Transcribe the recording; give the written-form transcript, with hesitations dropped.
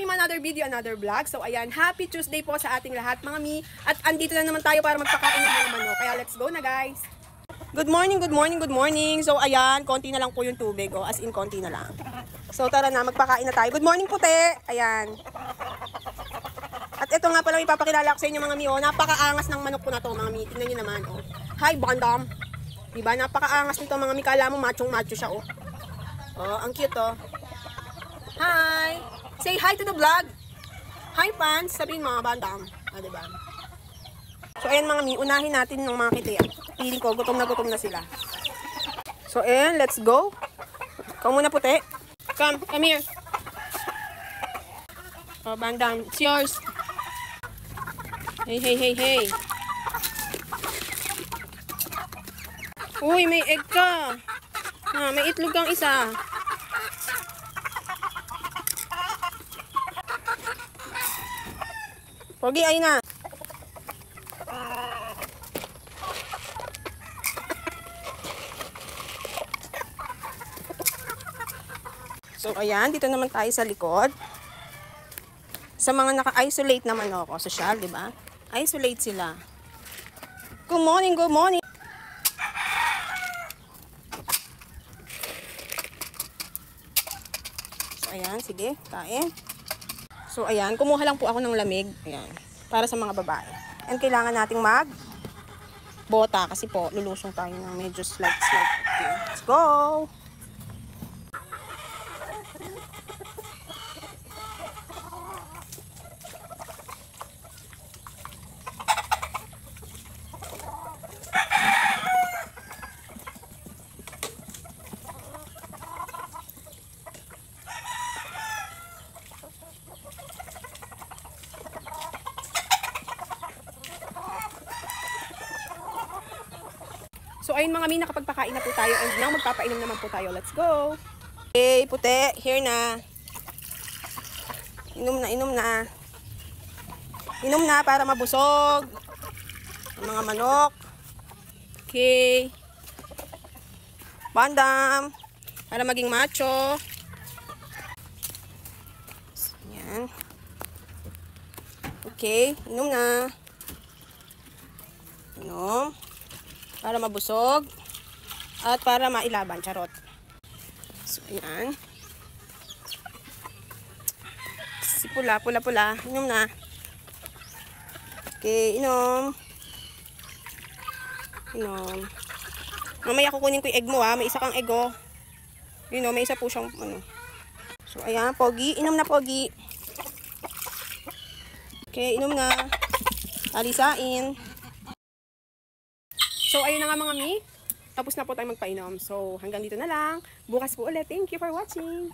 aming another video, another vlog. So ayan, happy Tuesday po sa ating lahat mga mi. At andito na naman tayo para magpakain ng mga manok. Kaya let's go na guys. Good morning, good morning, good morning. So ayan, konti na lang po yung tubig. Oh, as in konti na lang. So tara na, magpakain na tayo. Good morning puti. Ayan. At ito nga pala, ipapakilala ko sa inyo mga mi. Oh, napakaangas ng manok ko na to mga mi. Tingnan nyo naman. Oh. Hi Bandam. Diba, napakaangas nito mga mi. Kala mo machong macho siya. Oh, oh ang cute oh. Hi! Say hi to the vlog! Hi fans! Sabihin mga bandam. Ah, diba? So ayan mga mi, unahin natin ng mga kiti. Piling ko, gutom na sila. So ayan, let's go. Ikaw muna puti. Come here. Oh bandam, it's yours. Hey. Uy, may egg ka. Ah, may itlog kang isa. Pogi, ayun na. So, ayan. Dito naman tayo sa likod. Sa mga naka-isolate naman ako. Social, di ba? Isolate sila. Good morning, good morning. So, ayan. Sige, kain. So, ayan. Kumuha lang po ako ng lamig. Ayan. Para sa mga babae. And kailangan nating bota kasi po, lulusong tayo ng medyo slight. Okay. Let's go! So, ayun mga mi, nakapagpakain na po tayo and now magpapainom naman po tayo. Let's go! Okay, puti. Here na. Inom na. Inom na para mabusog. Ang mga manok. Okay. Bandam. Para maging macho. So, yan. Okay, inom na. Inom. Para mabusog. At para mailaban. Charot. So, ayan. Si pula. Inom na. Okay, inom. Mamaya kukunin ko yung egg mo ha. May isa kang egg oh. Yun oh, may isa po siyang ano. So, ayan. Pogi. Inom na, Pogi. Okay, inom na. Alisain. So, ayun na nga mga mi. Tapos na po tayo magpainom. So, hanggang dito na lang. Bukas po ulit. Thank you for watching.